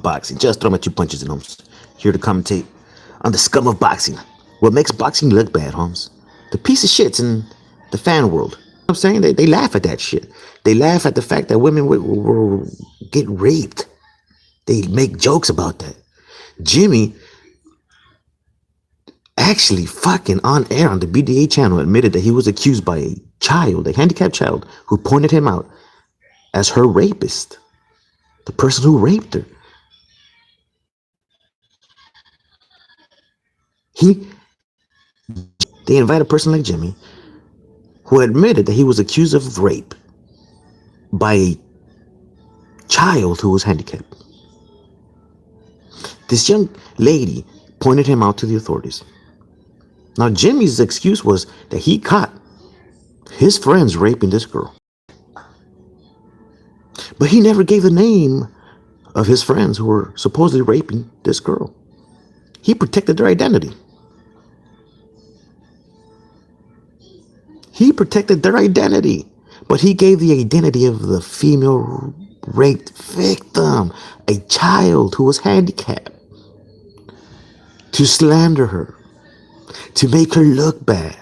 Boxing. Just throw my 2 punches in, Holmes. Here to commentate on the scum of boxing. What makes boxing look bad, Holmes? The piece of shits in the fan world. You know what I'm saying? They laugh at that shit. They laugh at the fact that women will get raped. They make jokes about that. Jimmy actually fucking on air on the BDA channel admitted that he was accused by a child, a handicapped child, who pointed him out as her rapist. The person who raped her. They invite a person like Jimmy, who admitted that he was accused of rape by a child who was handicapped. This young lady pointed him out to the authorities. Now, Jimmy's excuse was that he caught his friends raping this girl. But he never gave the name of his friends who were supposedly raping this girl. He protected their identity. He protected their identity, but he gave the identity of the female raped victim, a child who was handicapped, to slander her, to make her look bad.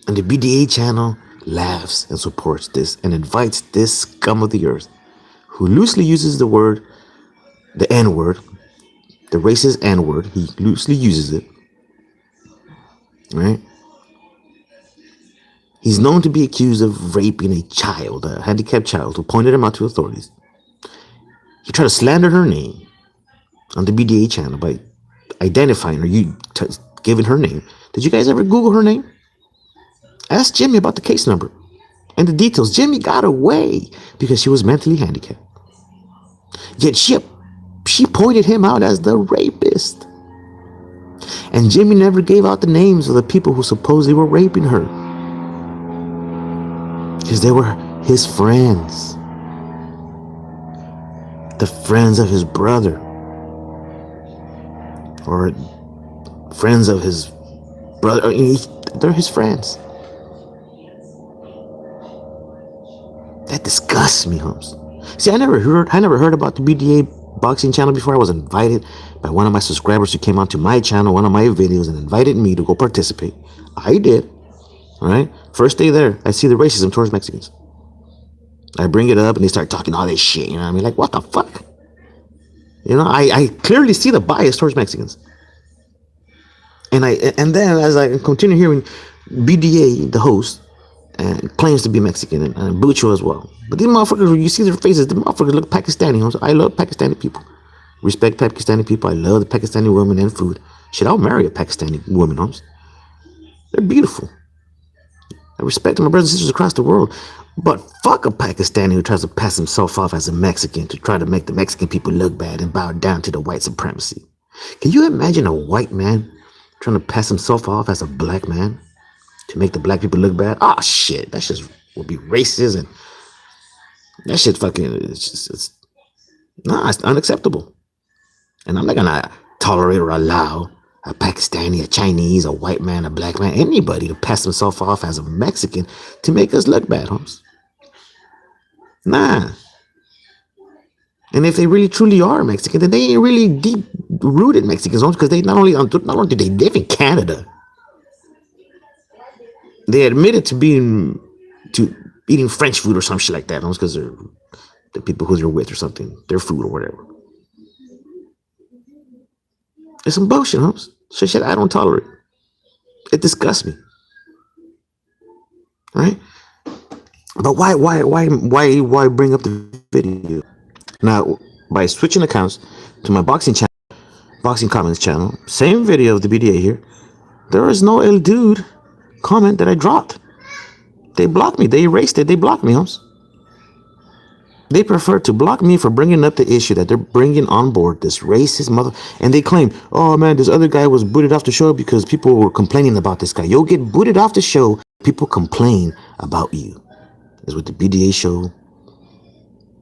And the BDA channel laughs and supports this and invites this scum of the earth, who loosely uses the word, the N-word, the racist N-word, he loosely uses it, right? He's known to be accused of raping a child, a handicapped child, who pointed him out to authorities. He tried to slander her name on the BDA channel by identifying her, giving her name. Did you guys ever Google her name? Ask Jimmy about the case number and the details. Jimmy got away because she was mentally handicapped. Yet she pointed him out as the rapist. And Jimmy never gave out the names of the people who supposedly were raping her, because they were his friends, the friends of his brother, or friends of his brother. They're his friends. That disgusts me, Holmes. See, I never heard about the BDA Boxing channel before. I was invited by one of my subscribers who came onto my channel, one of my videos, and invited me to go participate. I did. All right. First day there, I see the racism towards Mexicans. I bring it up and they start talking all this shit. You know what I mean? Like, what the fuck? You know, I clearly see the bias towards Mexicans. And then as I continue hearing BDA, the host, claims to be Mexican, and Bucho as well. But these motherfuckers, you see their faces, the motherfuckers look Pakistani. I love Pakistani people. Respect Pakistani people. I love the Pakistani women and food. Shit, I'll marry a Pakistani woman, Holmes. They're beautiful. I respect my brothers and sisters across the world. But fuck a Pakistani who tries to pass himself off as a Mexican to try to make the Mexican people look bad and bow down to the white supremacy. Can you imagine a white man trying to pass himself off as a black man to make the black people look bad? Oh shit, that shit would be racist, and that shit fucking, it's unacceptable. And I'm not gonna tolerate or allow a Pakistani, a Chinese, a white man, a black man, anybody to pass himself off as a Mexican to make us look bad, Holmes. Nah. And if they really truly are Mexican, then they ain't really deep-rooted Mexicans, because they not only do they live in Canada, they admitted to eating French food or some shit like that, because they're the people who they're with or something, their food or whatever. It's some bullshit, Holmes. Shit I don't tolerate. It disgusts me. Right? But why bring up the video? Now, by switching accounts to my boxing comments channel, same video of the BDA here, there is no ill dude comment that I dropped. They blocked me. They erased it. They blocked me, Holmes. They prefer to block me for bringing up the issue that they're bringing on board this racist mother. And they claim, oh man, this other guy was booted off the show because people were complaining about this guy. You'll get booted off the show. People complain about you. That's what the BDA show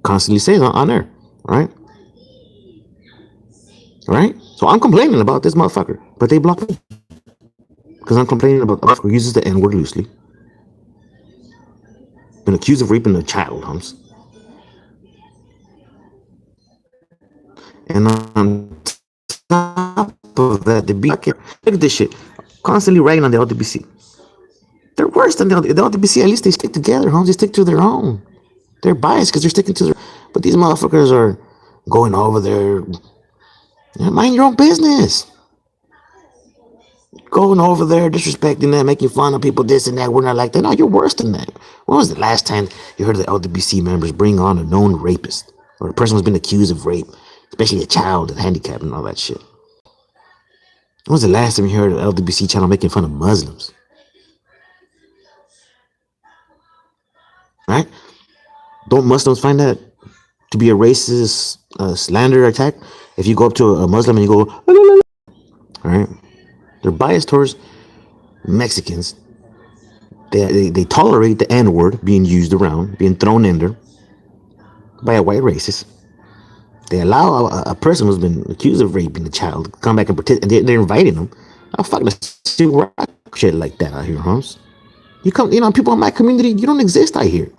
constantly says on air, right? Right? So I'm complaining about this motherfucker, but they block me because I'm complaining about the motherfucker who uses the N-word loosely. Been accused of raping a child, Holmes. And on top of that, the look at this shit, constantly ragging on the LDBC. They're worse than the LDBC. At least they stick together, homes. They stick to their own. They're biased because they're sticking to their. But these motherfuckers are going over there. Mind your own business. Going over there, disrespecting them, making fun of people, this and that. We're not like that. No, you're worse than that. When was the last time you heard of the LDBC members bring on a known rapist or a person who's been accused of rape, especially a child and handicapped and all that shit? When was the last time you heard of the LDBC channel making fun of Muslims? Right? Don't Muslims find that to be a racist slander attack? If you go up to a Muslim and you go, all right, they're biased towards Mexicans. They tolerate the N word being used around, being thrown in there by a white racist. They allow a person who's been accused of raping a child to come back and participate, and they're inviting them. I'm fucking see rock shit like that out here, Holmes. You come, people in my community, you don't exist out here.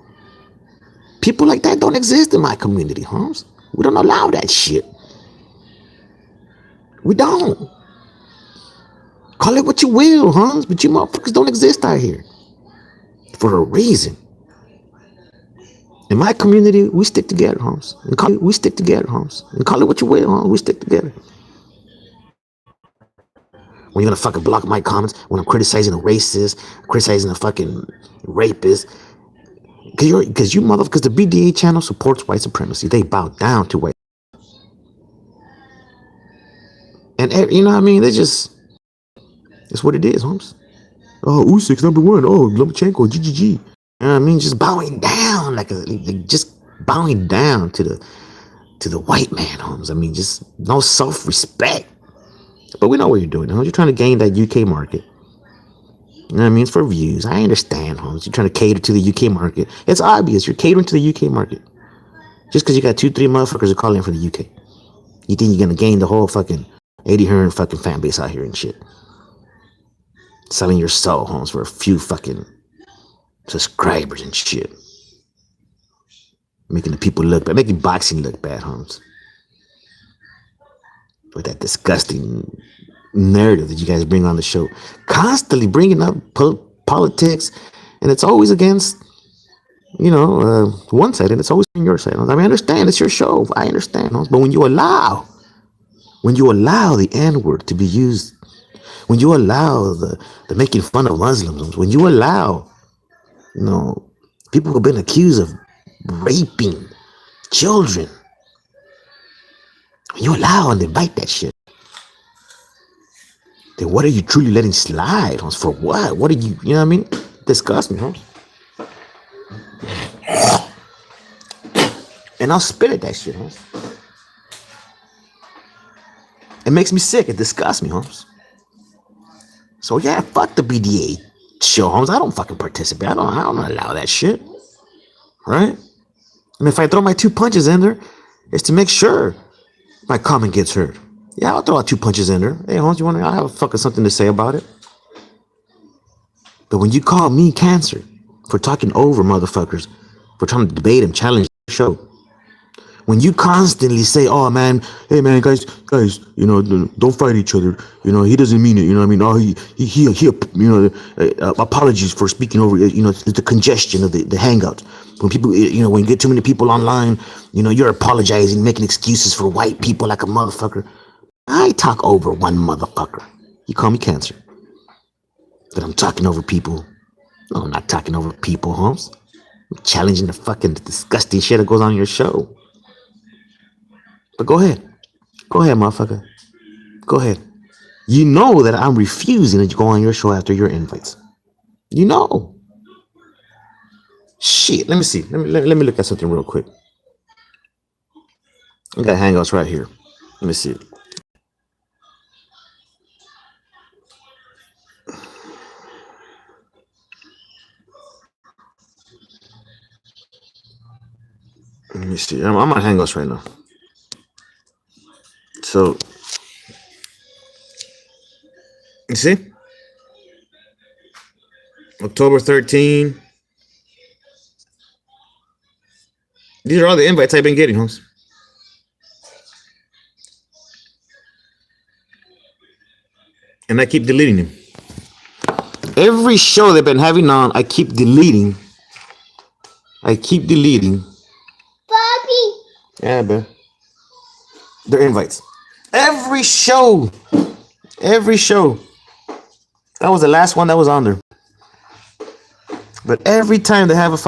People like that don't exist in my community, Holmes. We don't allow that shit. We don't. Call it what you will, Holmes, but you motherfuckers don't exist out here. For a reason. In my community, we stick together, Holmes. We stick together, Holmes. And call it what you will, Holmes. We stick together. When you're gonna fucking block my comments, when I'm criticizing a racist, criticizing a fucking rapist, because the BDA channel supports white supremacy. They bow down to white. And you know what I mean? It's what it is, Holmes. Oh, Usyk's #1. Oh, Lomachenko, GGG. You know what I mean? Just bowing down, just bowing down to the white man, Holmes. I mean, just no self-respect. But we know what you're doing, Holmes. You're trying to gain that UK market. You know what I mean? It's for views. I understand, Holmes. You're trying to cater to the UK market. It's obvious. You're catering to the UK market. Just because you got 2-3 motherfuckers are calling for the UK. You think you're going to gain the whole fucking 80 Hearn fucking fan base out here and shit. Selling your soul, Holmes, for a few fucking subscribers and shit. Making the people look bad. Making boxing look bad, Holmes. With that disgusting narrative that you guys bring on the show. Constantly bringing up politics. And it's always against, one side. And it's always on your side. I mean, I understand. It's your show. I understand. Holmes. But when you allow the N-word to be used, when you allow the making fun of Muslims, when you allow, people who have been accused of raping children, when you allow and invite that shit, then what are you truly letting slide, Holmes? For what? What are you, you know what I mean? Disgust me, Holmes. And I'll spit at that shit, Holmes. It makes me sick. It disgusts me, Holmes. So yeah, fuck the BDA show, Holmes. I don't fucking participate. I don't allow that shit. Right? And if I throw my 2 punches in there, it's to make sure my comment gets heard. Yeah, I'll throw out 2 punches in there. Hey, Holmes, I'll have fucking something to say about it. But when you call me cancer for talking over motherfuckers, for trying to debate and challenge the show, when you constantly say, "Oh man, hey man, guys, don't fight each other. He doesn't mean it. You know what I mean? Oh, he apologies for speaking over. The congestion of the hangout. When people, when you get too many people online, you're apologizing, making excuses for white people like a motherfucker. I talk over one motherfucker. You call me cancer. That I'm talking over people. No, I'm not talking over people, Holmes. I'm challenging the fucking disgusting shit that goes on in your show. But go ahead, motherfucker. Go ahead. You know that I'm refusing to go on your show after your invites. You know. Shit. Let me see. Let me look at something real quick. I got hangouts right here. Let me see. Let me see. I'm on hangouts right now. So, you see? October 13. These are all the invites I've been getting, Holmes. And I keep deleting them. Every show they've been having on, I keep deleting. Bobby. Yeah, bro. Their invites. Every show. That was the last one that was on there. But every time they have a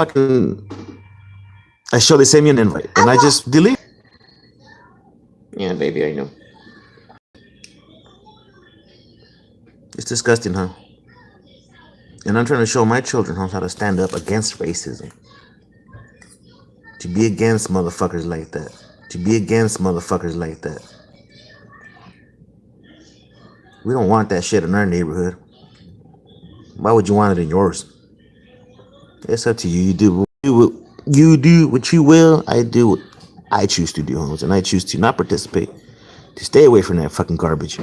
show, they send me an invite. And I just delete. Yeah, baby, I know. It's disgusting, huh? And I'm trying to show my children how to stand up against racism. To be against motherfuckers like that. We don't want that shit in our neighborhood. Why would you want it in yours? It's up to you. You do what you will. I do what I choose to do, homes. And I choose to not participate. To stay away from that fucking garbage.